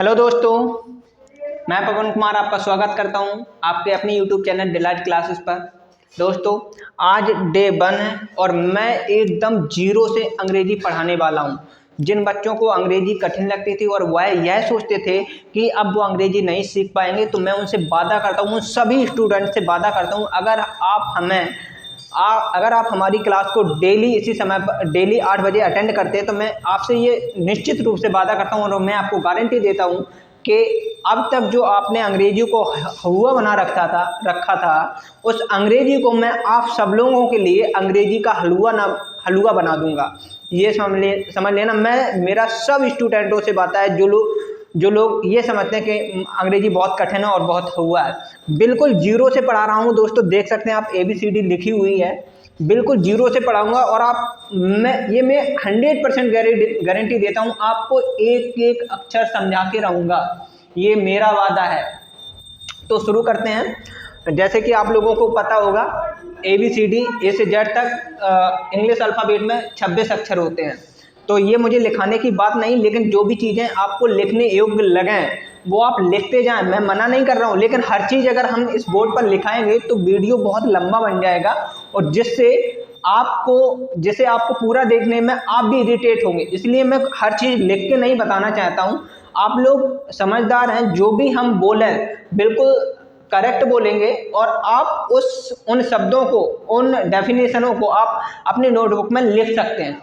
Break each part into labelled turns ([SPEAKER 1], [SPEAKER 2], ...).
[SPEAKER 1] Hello दोस्तों, मैं पवन कुमार आपका स्वागत करता हूं आपके अपनी यूट्यूब चैनल डिलाइट क्लासेस पर। दोस्तों, आज डे 1 है और मैं एकदम जीरो से अंग्रेजी पढ़ाने वाला हूं। जिन बच्चों को अंग्रेजी कठिन लगती थी और वह यह सोचते थे कि अब वो अंग्रेजी नहीं सीख पाएंगे, तो मैं उनसे वादा करता हूं, उन सभी स्टूडेंट से वादा करता हूं, अगर आप हमारी क्लास को डेली इसी समय पर डेली 8 बजे अटेंड करते हैं, तो मैं आपसे ये निश्चित रूप से वादा करता हूं और मैं आपको गारंटी देता हूं कि अब तक जो आपने अंग्रेजी को हुआ बना रखा था, उस अंग्रेजी को मैं आप सब लोगों के लिए अंग्रेजी का हलवा बना दूंगा। ये समझ लेना। मेरा सब स्टूडेंटों से बात है, जो लोग ये समझते हैं कि अंग्रेजी बहुत कठिन है और बहुत हुआ है, बिल्कुल जीरो से पढ़ा रहा हूँ। दोस्तों, देख सकते हैं आप, ABCD लिखी हुई है, बिल्कुल जीरो से पढ़ाऊंगा और मैं 100% गारंटी देता हूँ, आपको एक एक अक्षर समझा के रहूंगा, ये मेरा वादा है। तो शुरू करते हैं। जैसे कि आप लोगों को पता होगा, ABCD A से Z तक इंग्लिश अल्फ़ाबेट में 26 अक्षर होते हैं। तो ये मुझे लिखाने की बात नहीं, लेकिन जो भी चीज़ें आपको लिखने योग्य लगें वो आप लिखते जाएं। मैं मना नहीं कर रहा हूँ, लेकिन हर चीज़ अगर हम इस बोर्ड पर लिखाएंगे तो वीडियो बहुत लंबा बन जाएगा और जिससे आपको पूरा देखने में आप भी इरिटेट होंगे। इसलिए मैं हर चीज़ लिख के नहीं बताना चाहता हूँ। आप लोग समझदार हैं, जो भी हम बोलें बिल्कुल करेक्ट बोलेंगे और आप उन शब्दों को, उन डेफिनेशनों को आप अपनी नोटबुक में लिख सकते हैं।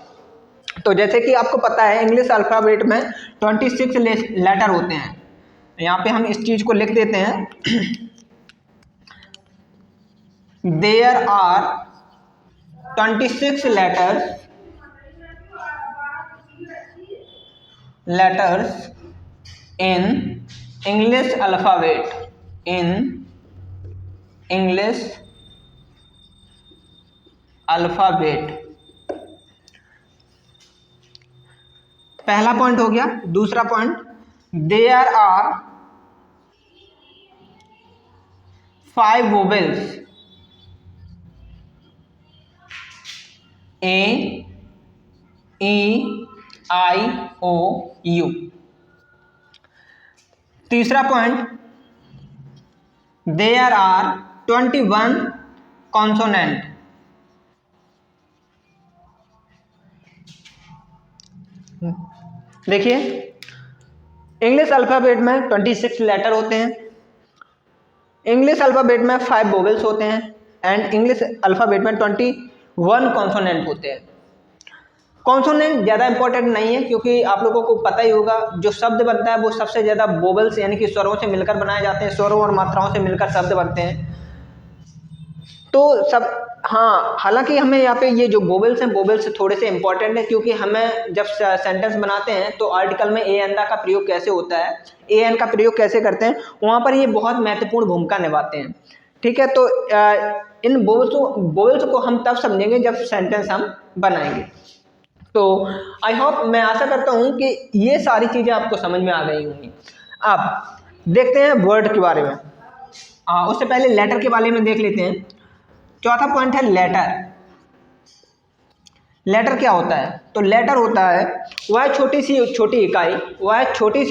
[SPEAKER 1] तो जैसे कि आपको पता है, इंग्लिश अल्फ़ाबेट में 26 लेटर होते हैं। यहाँ पे हम इस चीज़ को लिख देते हैं। There are 26 letters in English alphabet. In English alphabet. पहला पॉइंट हो गया। दूसरा point, there are 5 vowels. A, E, I, O, U. तीसरा पॉइंट, देयर आर 21 कॉन्सोनेंट. देखिए, इंग्लिश अल्फ़ाबेट में 26 लेटर होते हैं, इंग्लिश अल्फ़ाबेट में 5 वोवेल्स होते हैं एंड इंग्लिश अल्फ़ाबेट में 21 कॉन्सोनेंट होते हैं। कॉन्सोनेंट ज़्यादा इंपॉर्टेंट नहीं है, क्योंकि आप लोगों को पता ही होगा, जो शब्द बनता है वो सबसे ज़्यादा वोवेल्स यानी कि स्वरों से मिलकर बनाए जाते हैं, स्वरों और मात्राओं से मिलकर शब्द बनते हैं। तो सब, हाँ, हालांकि हमें यहाँ पे ये जो वोवेल्स हैं, वोवेल्स थोड़े से इंपॉर्टेंट है, क्योंकि हमें जब सेंटेंस बनाते हैं तो आर्टिकल में ए एन का प्रयोग कैसे होता है, ए एन का प्रयोग कैसे करते हैं, वहाँ पर ये बहुत महत्वपूर्ण भूमिका निभाते हैं। ठीक है, तो इन वोवेल्स को हम तब समझेंगे जब सेंटेंस हम बनाएंगे। तो आई होप, मैं आशा करता हूँ कि ये सारी चीज़ें आपको समझ में आ गई होंगी। अब देखते हैं वर्ड के बारे में। उससे पहले लेटर के बारे में देख लेते हैं। चौथा पॉइंट है लेटर। लेटर क्या होता है? तो लेटर होता है वह छोटी से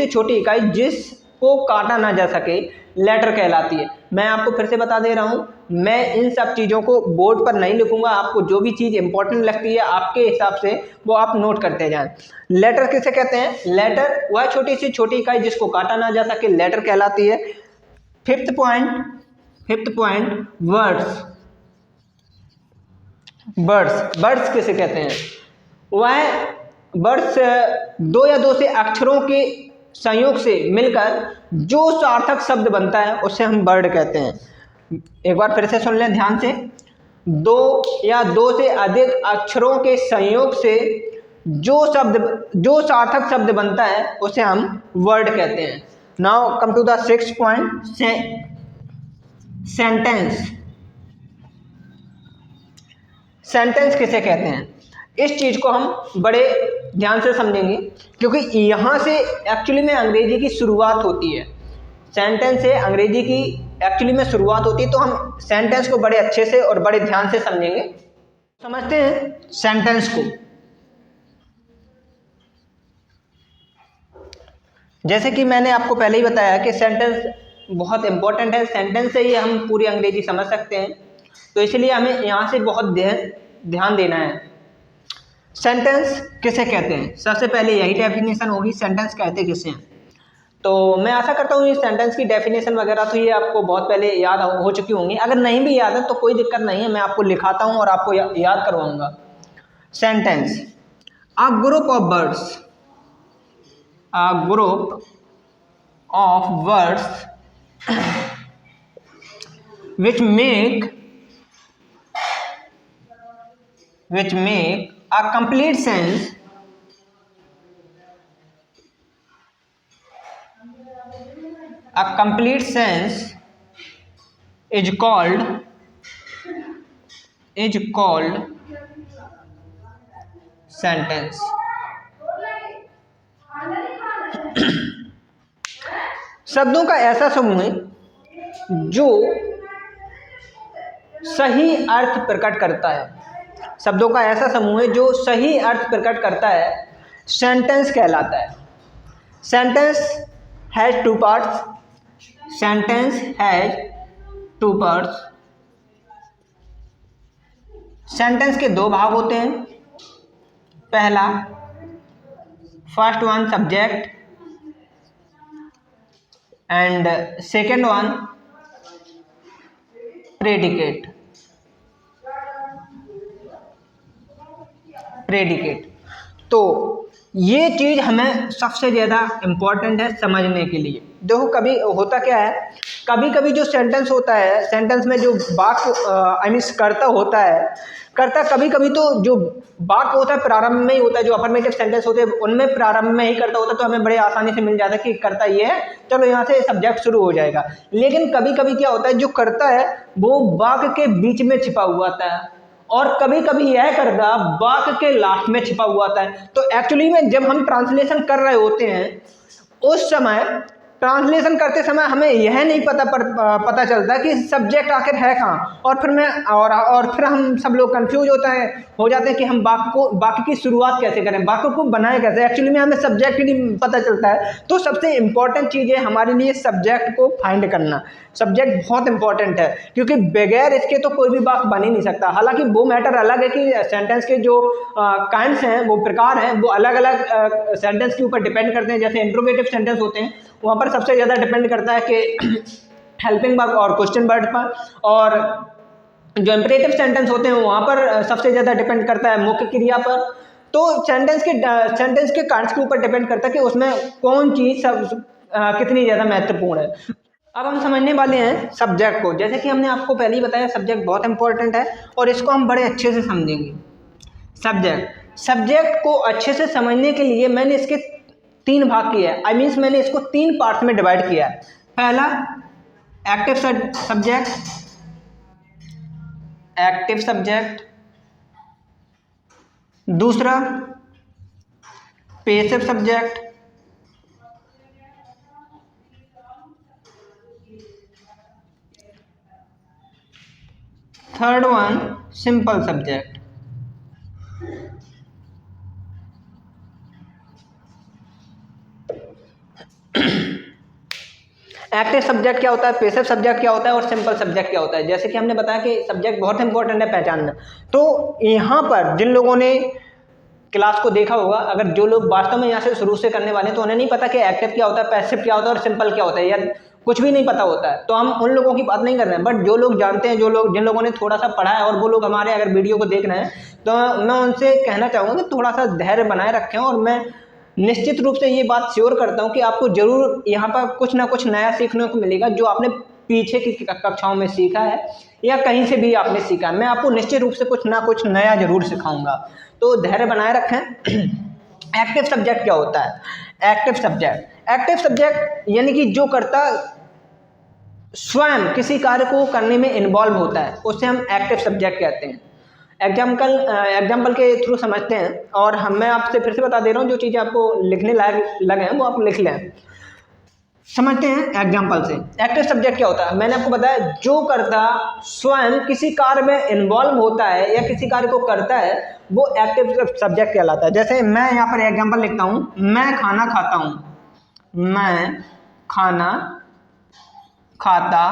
[SPEAKER 1] छोटी इकाई जिसको काटा ना जा सके, लेटर कहलाती है। मैं आपको फिर से बता दे रहा हूँ, मैं इन सब चीज़ों को बोर्ड पर नहीं लिखूंगा, आपको जो भी चीज़ इंपॉर्टेंट लगती है आपके हिसाब से वो आप नोट करते जाएं। लेटर किसे कहते हैं? लेटर वह छोटी से छोटी इकाई जिसको काटा ना जा सके, लेटर कहलाती है। Fifth point words. वर्ड्स किसे कहते हैं? वह वर्ड्स 2 या 2 से अक्षरों के संयोग से मिलकर जो सार्थक शब्द बनता है उसे हम वर्ड कहते हैं। एक बार फिर से सुन लें ध्यान से। 2 या 2 से अधिक अक्षरों के संयोग से जो सार्थक शब्द बनता है उसे हम वर्ड कहते हैं। Now come to the 6th point, sentence. Sentence किसे कहते हैं? इस चीज़ को हम बड़े ध्यान से समझेंगे, क्योंकि यहाँ से एक्चुअली में अंग्रेजी की शुरुआत होती है। सेंटेंस से अंग्रेजी की एक्चुअली में शुरुआत होती है, तो हम सेंटेंस को बड़े अच्छे से और बड़े ध्यान से समझेंगे। समझते हैं सेंटेंस को। जैसे कि मैंने आपको पहले ही बताया कि सेंटेंस बहुत इंपॉर्टेंट है, सेंटेंस से ही हम पूरी अंग्रेजी समझ सकते हैं, तो इसलिए हमें यहाँ से बहुत ध्यान देना है। सेंटेंस किसे कहते हैं, सबसे पहले यही डेफिनेशन होगी, सेंटेंस कहते किसे हैं। तो मैं आशा करता हूँ ये सेंटेंस की डेफिनेशन वगैरह तो ये आपको बहुत पहले याद हो चुकी होंगी। अगर नहीं भी याद है तो कोई दिक्कत नहीं है, मैं आपको लिखाता हूँ और आपको याद करवाऊंगा। Sentence, a group of words, a group of words which make a complete sense, is called sentence। शब्दों का ऐसा समूह है जो सही अर्थ प्रकट करता है, शब्दों का ऐसा समूह है जो सही अर्थ प्रकट करता है, सेंटेंस कहलाता है। Sentence has two parts, sentence has two parts. Sentence के दो भाग होते हैं, पहला first one subject and second one predicate. तो ये चीज़ हमें सबसे ज़्यादा इम्पॉर्टेंट है समझने के लिए। देखो कभी होता क्या है, कभी कभी जो सेंटेंस होता है, सेंटेंस में जो वाक्य आई मीन कर्ता होता है, कर्ता कभी कभी तो जो वाक्य होता है प्रारंभ में ही होता है, जो अफर्मेटिव सेंटेंस होते हैं उनमें प्रारंभ में ही कर्ता होता है, तो हमें बड़े आसानी से मिल जाता है कि कर्ता ये है, चलो यहाँ से सब्जेक्ट शुरू हो जाएगा। लेकिन कभी कभी क्या होता है, जो कर्ता है वो वाक्य के बीच में छिपा हुआ होता है, और कभी कभी यह कर्ता वाक्य के लास्ट में छिपा हुआ होता है। तो एक्चुअली में जब हम ट्रांसलेशन कर रहे होते हैं उस समय, ट्रांसलेशन करते समय हमें यह नहीं पता चलता कि सब्जेक्ट आखिर है कहाँ, और फिर हम सब लोग कंफ्यूज हो जाते हैं कि हम वाक्य की शुरुआत कैसे करें, वाक्य को बनाएं कैसे। एक्चुअली में हमें सब्जेक्ट ही नहीं पता चलता है। तो सबसे इम्पॉर्टेंट चीज़ है हमारे लिए सब्जेक्ट को फाइंड करना। सब्जेक्ट बहुत इंपॉर्टेंट है, क्योंकि बगैर इसके तो कोई भी वाक्य बन ही नहीं सकता। हालांकि वो मैटर अलग है कि सेंटेंस के जो काइंड्स हैं, वो प्रकार हैं, वो अलग अलग सेंटेंस के ऊपर डिपेंड करते हैं। जैसे इंट्रोगेटिव सेंटेंस होते हैं, वहाँ पर सबसे ज़्यादा डिपेंड करता है कि हेल्पिंग वर्ब और क्वेश्चन वर्ड पर, और जो इंपरेटिव सेंटेंस होते हैं वहाँ पर सबसे ज़्यादा डिपेंड करता है मुख्य क्रिया पर। तो सेंटेंस के कांड्स के ऊपर डिपेंड करता है कि उसमें कौन चीज़ कितनी ज़्यादा महत्वपूर्ण है। अब हम समझने वाले हैं सब्जेक्ट को। जैसे कि हमने आपको पहले ही बताया, सब्जेक्ट बहुत इंपॉर्टेंट है और इसको हम बड़े अच्छे से समझेंगे। सब्जेक्ट को अच्छे से समझने के लिए मैंने इसके 3 भाग किया है, आई मीन्स मैंने इसको 3 पार्ट्स में डिवाइड किया है। पहला एक्टिव सब्जेक्ट, दूसरा passive subject, third one simple subject. Active subject क्या होता है, पैसिव सब्जेक्ट क्या होता है और सिंपल सब्जेक्ट क्या होता है। जैसे कि हमने बताया कि सब्जेक्ट बहुत इंपॉर्टेंट है पहचानना। तो यहाँ पर जिन लोगों ने क्लास को देखा होगा, अगर जो लोग वास्तव में यहाँ से शुरू से करने वाले हैं तो उन्हें नहीं पता कि एक्टिव क्या होता है, पैसिव क्या होता है और सिंपल क्या होता है, या कुछ भी नहीं पता होता है। तो हम उन लोगों की बात नहीं कर रहे हैं, बट जो लोग जानते हैं, जिन लोगों ने थोड़ा सा पढ़ा है और वो लोग हमारे अगर वीडियो को देख रहे हैं, तो मैं उनसे कहना चाहूँगा कि थोड़ा सा धैर्य बनाए रखें। और मैं निश्चित रूप से ये बात श्योर करता हूँ कि आपको जरूर यहाँ पर कुछ ना कुछ नया सीखने को मिलेगा, जो आपने पीछे की कक्षाओं में सीखा है या कहीं से भी आपने सीखा है। मैं आपको निश्चित रूप से कुछ ना कुछ नया जरूर सिखाऊंगा, तो धैर्य बनाए रखें। एक्टिव सब्जेक्ट क्या होता है? एक्टिव सब्जेक्ट यानी कि जो कर्ता स्वयं किसी कार्य को करने में इन्वॉल्व होता है, उसे हम एक्टिव सब्जेक्ट कहते हैं। एग्जाम्पल के थ्रू समझते हैं, और मैं आपसे फिर से बता दे रहा हूँ, जो चीज़ें आपको लिखने लगे हैं वो आप लिख लें। समझते हैं एग्जाम्पल से। एक्टिव सब्जेक्ट क्या होता है? मैंने आपको बताया, जो कर्ता स्वयं किसी कार्य में इन्वॉल्व होता है या किसी कार्य को करता है, वो एक्टिव सब्जेक्ट कहलाता है। जैसे मैं यहाँ पर एग्जाम्पल लिखता हूँ, मैं खाना खाता हूँ। मैं खाना खाता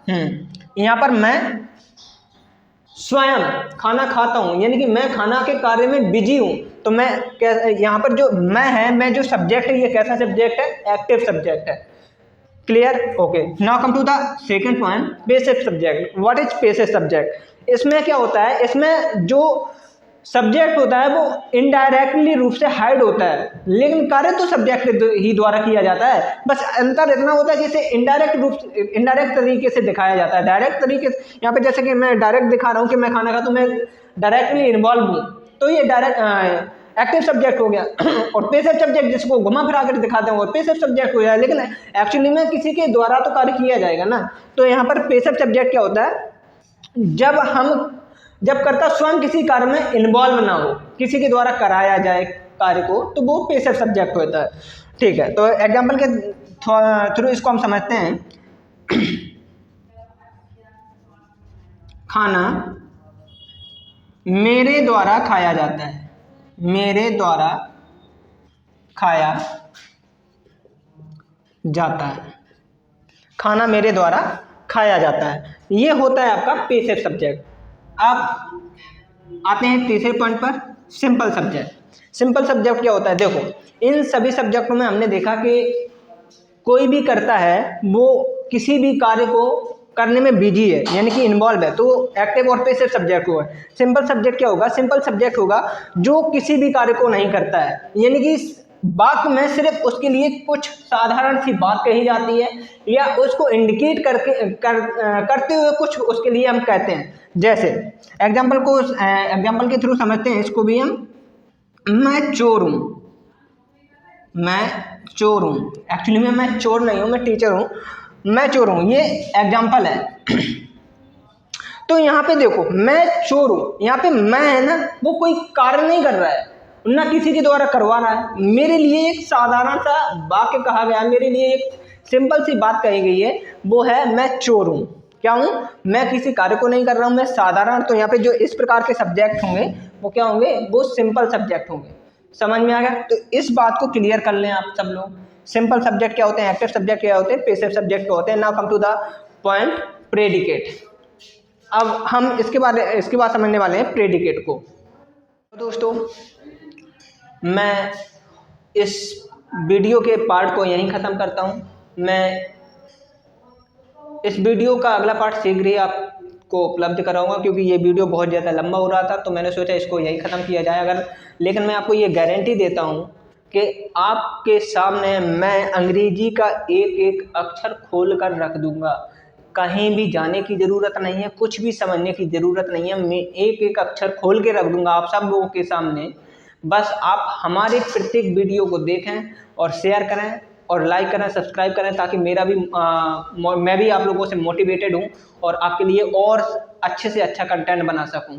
[SPEAKER 1] हूँ। यहाँ पर मैं स्वयं खाना खाता हूँ, यानी कि मैं खाना के कार्य में बिजी हूँ। तो मैं यहाँ पर जो मैं है, मैं जो सब्जेक्ट है, ये कैसा सब्जेक्ट है? एक्टिव सब्जेक्ट है। Clear? Okay, now come to the second point, passive subject. What is passive subject? इसमें क्या होता है, इसमें जो सब्जेक्ट होता है वो इनडायरेक्टली रूप से हाइड होता है, लेकिन कार्य तो सब्जेक्ट ही द्वारा किया जाता है। बस अंतर इतना होता है कि इसे इनडायरेक्ट तरीके से दिखाया जाता है। डायरेक्ट तरीके से यहाँ पे जैसे कि मैं डायरेक्ट दिखा रहा हूँ कि मैं खाना खाता हूँ, मैं डायरेक्टली इन्वॉल्व हूँ, तो ये डायरेक्ट एक्टिव सब्जेक्ट हो गया। और पैसिव सब्जेक्ट जिसको घुमा फिरा कर दिखाते हैं वो पैसिव सब्जेक्ट हो जाए, लेकिन एक्चुअली में किसी के द्वारा तो कार्य किया जाएगा ना। तो यहाँ पर पैसिव सब्जेक्ट क्या होता है? जब कर्ता स्वयं किसी कार्य में इन्वॉल्व ना हो, किसी के द्वारा कराया जाए कार्य को, तो वो पैसिव सब्जेक्ट होता है। ठीक है, तो एग्जाम्पल के थ्रू इसको हम समझते हैं। खाना मेरे द्वारा खाया जाता है। मेरे द्वारा खाया जाता है। खाना मेरे द्वारा खाया जाता है, ये होता है आपका पैसिव सब्जेक्ट। अब आते हैं तीसरे पॉइंट पर, सिंपल सब्जेक्ट। सिंपल सब्जेक्ट क्या होता है? देखो, इन सभी सब्जेक्टों में हमने देखा कि कोई भी करता है वो किसी भी कार्य को करने में बिजी है, यानी कि इन्वॉल्व है, तो एक्टिव और पैसिव सब्जेक्ट हुआ। सिंपल सब्जेक्ट क्या होगा? सिंपल सब्जेक्ट होगा जो किसी भी कार्य को नहीं करता है, यानी कि वाक्य में सिर्फ उसके लिए कुछ साधारण सी बात कही जाती है, या उसको इंडिकेट करते हुए कुछ उसके लिए हम कहते हैं। जैसे एग्जाम्पल के थ्रू समझते हैं इसको भी हम। मैं चोर हूँ। मैं चोर हूँ, एक्चुअली में मैं चोर नहीं हूँ, मैं टीचर हूँ। मैं चोर हूँ, ये एग्जाम्पल है। तो यहाँ पे देखो, मैं चोर हूँ, यहाँ पे मैं है ना, वो कोई कार्य नहीं कर रहा है, ना किसी के द्वारा करवा रहा है। मेरे लिए एक साधारण सा वाक्य कहा गया है, मेरे लिए एक सिंपल सी बात कही गई है, वो है मैं चोर हूँ। क्या हूँ? मैं किसी कार्य को नहीं कर रहा हूँ, मैं साधारण। तो यहाँ पे जो इस प्रकार के सब्जेक्ट होंगे वो क्या होंगे? वो सिंपल सब्जेक्ट होंगे। समझ में आ गया? तो इस बात को क्लियर कर लें आप सब लोग। सिंपल सब्जेक्ट क्या होते हैं, एक्टिव सब्जेक्ट क्या होते हैं, पैसिव सब्जेक्ट क्या होते हैं। Now come to the point, predicate. अब हम इसके बाद समझने वाले हैं प्रेडिकेट को। तो दोस्तों, मैं इस वीडियो के पार्ट को यहीं ख़त्म करता हूँ। मैं इस वीडियो का अगला पार्ट शीघ्र ही आपको उपलब्ध कराऊंगा, क्योंकि ये वीडियो बहुत ज़्यादा लंबा हो रहा था, तो मैंने सोचा इसको यहीं ख़त्म किया जाए। लेकिन मैं आपको ये गारंटी देता हूँ कि आपके सामने मैं अंग्रेजी का एक एक अक्षर खोल कर रख दूंगा। कहीं भी जाने की ज़रूरत नहीं है, कुछ भी समझने की ज़रूरत नहीं है। मैं एक एक अक्षर खोल के रख दूंगा आप सब लोगों के सामने। बस आप हमारे प्रत्येक वीडियो को देखें और शेयर करें और लाइक करें, सब्सक्राइब करें, ताकि मैं भी आप लोगों से मोटिवेटेड हूँ और आपके लिए और अच्छे से अच्छा कंटेंट बना सकूँ।